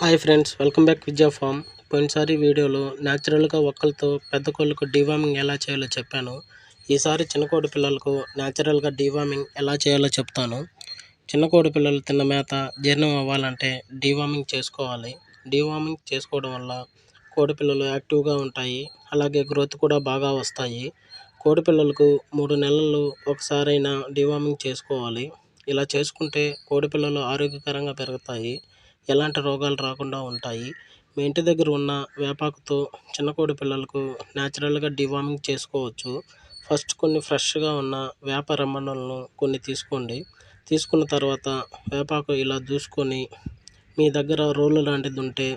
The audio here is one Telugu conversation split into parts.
హాయ్ ఫ్రెండ్స్, వెల్కమ్ బ్యాక్ విద్యా ఫామ్. పోయినసారి వీడియోలో న్యాచురల్గా ఒక్కలతో పెద్ద కోళ్ళకు డీవార్మింగ్ ఎలా చేయాలో చెప్పాను. ఈసారి చిన్న కోడి పిల్లలకు న్యాచురల్గా డీవార్మింగ్ ఎలా చేయాలో చెప్తాను. చిన్న కోడి పిల్లలు తిన్న మేత జీర్ణం అవ్వాలంటే డీవార్మింగ్ చేసుకోవాలి. డీవార్మింగ్ చేసుకోవడం వల్ల కోడి పిల్లలు యాక్టివ్గా ఉంటాయి, అలాగే గ్రోత్ కూడా బాగా వస్తాయి. కోడి పిల్లలకు 3 నెలలు ఒకసారైనా డీవార్మింగ్ చేసుకోవాలి. ఇలా చేసుకుంటే కోడి పిల్లలు ఆరోగ్యకరంగా పెరుగుతాయి, ఎలాంటి రోగాలు రాకుండా ఉంటాయి. మీ ఇంటి దగ్గర ఉన్న వేపాకుతో చిన్న కోడి పిల్లలకు న్యాచురల్గా డీవార్మింగ్ చేసుకోవచ్చు. ఫస్ట్ కొన్ని ఫ్రెష్గా ఉన్న వేప రెమ్మలను కొన్ని తీసుకోండి. తీసుకున్న తర్వాత వేపాకు ఇలా దూసుకొని మీ దగ్గర రోలు లాంటిది ఉంటే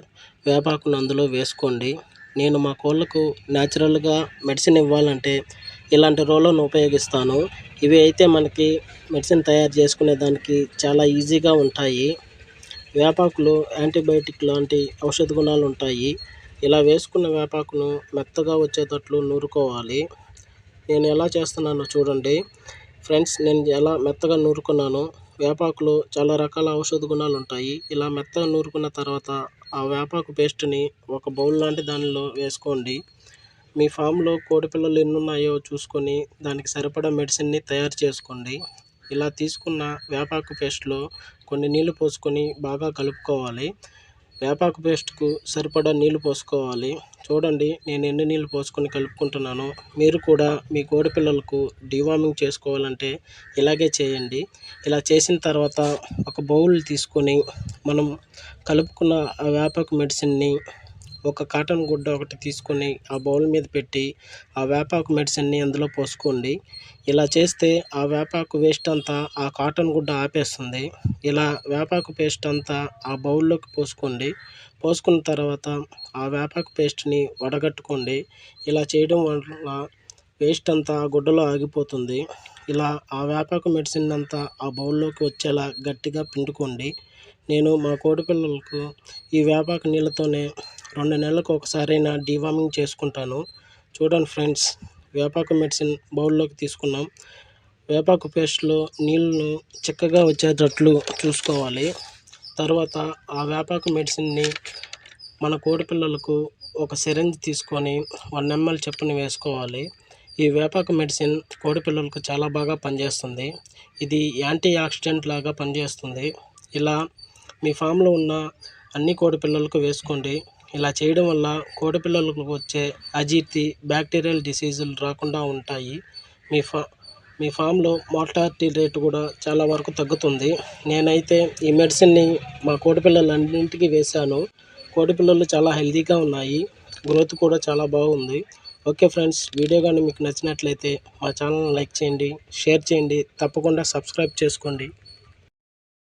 వేపాకును అందులో వేసుకోండి. నేను మా కోళ్ళకు న్యాచురల్గా మెడిసిన్ ఇవ్వాలంటే ఇలాంటి రోలను ఉపయోగిస్తాను. ఇవి అయితే మనకి మెడిసిన్ తయారు చేసుకునే దానికి చాలా ఈజీగా ఉంటాయి. వేపాకులో యాంటీబయాటిక్ లాంటి ఔషధ గుణాలు ఉంటాయి. ఇలా వేసుకున్న వేపాకును మెత్తగా వచ్చేటట్లు నూరుకోవాలి. నేను ఎలా చేస్తున్నానో చూడండి ఫ్రెండ్స్. నేను ఎలా మెత్తగా నూరుకున్నానో, వేపాకులో చాలా రకాల ఔషధ గుణాలు ఉంటాయి. ఇలా మెత్తగా నూరుకున్న తర్వాత ఆ వేపాకు పేస్ట్ని ఒక బౌల్ లాంటి దానిలో వేసుకోండి. మీ ఫామ్లో కోడి పిల్లలు ఎన్ని ఉన్నాయో చూసుకొని దానికి సరిపడా మెడిసిన్ని తయారు చేసుకోండి. ఇలా తీసుకున్న వేపాకు పేస్ట్లో కొన్ని నీళ్లు పోసుకొని బాగా కలుపుకోవాలి. వేపాకు పేస్ట్కు సరిపడా నీళ్లు పోసుకోవాలి. చూడండి నేను ఎన్ని నీళ్లు పోసుకొని కలుపుకుంటున్నానో. మీరు కూడా మీ కోడి పిల్లలకు డీవార్మింగ్ చేసుకోవాలంటే ఇలాగే చేయండి. ఇలా చేసిన తర్వాత ఒక బౌల్ తీసుకొని మనం కలుపుకున్న ఆ వేపాకు మెడిసిన్ని ఒక కాటన్ గుడ్డ ఒకటి తీసుకొని ఆ బౌల్ మీద పెట్టి ఆ వేపాకు మెడిసిన్ని అందులో పోసుకోండి. ఇలా చేస్తే ఆ వేపాకు వేస్ట్ అంతా ఆ కాటన్ గుడ్డ ఆపేస్తుంది. ఇలా వేపాకు పేస్ట్ అంతా ఆ బౌల్లోకి పోసుకోండి. పోసుకున్న తర్వాత ఆ వేపాకు పేస్ట్ని వడగట్టుకోండి. ఇలా చేయడం వల్ల వేస్ట్ అంతా ఆ గుడ్డలో ఆగిపోతుంది. ఇలా ఆ వేపాకు మెడిసిన్ అంతా ఆ బౌల్లోకి వచ్చేలా గట్టిగా పిండుకోండి. నేను మా కోడి పిల్లలకు ఈ వేపాకు నీళ్ళతోనే 2 నెలలకు ఒకసారైనా డీవార్మింగ్ చేసుకుంటాను. చూడండి ఫ్రెండ్స్, వేపాకు మెడిసిన్ బౌల్లోకి తీసుకున్నాం. వేపాకు పేస్ట్లో నీళ్ళను చిక్కగా వచ్చేటట్లు చూసుకోవాలి. తర్వాత ఆ వేపాకు మెడిసిన్ని మన కోడి పిల్లలకు ఒక సిరంజ్ తీసుకొని 1 ml చొప్పున వేసుకోవాలి. ఈ వేపాకు మెడిసిన్ కోడి పిల్లలకు చాలా బాగా పనిచేస్తుంది. ఇది యాంటీ ఆక్సిడెంట్ లాగా పనిచేస్తుంది. ఇలా మీ ఫామ్లో ఉన్న అన్ని కోడి పిల్లలకు వేసుకోండి. ఇలా చేయడం వల్ల కోడి పిల్లలకు వచ్చే అజీర్తి, బ్యాక్టీరియల్ డిసీజులు రాకుండా ఉంటాయి. మీ ఫామ్లో మార్టాలిటీ రేటు కూడా చాలా వరకు తగ్గుతుంది. నేనైతే ఈ మెడిసిన్ని మా కోడి పిల్లలన్నింటికి వేశాను. కోడి పిల్లలు చాలా హెల్తీగా ఉన్నాయి, గ్రోత్ కూడా చాలా బాగుంది. ఓకే ఫ్రెండ్స్, వీడియో కానీ మీకు నచ్చినట్లయితే మా ఛానల్ని లైక్ చేయండి, షేర్ చేయండి, తప్పకుండా సబ్స్క్రైబ్ చేసుకోండి.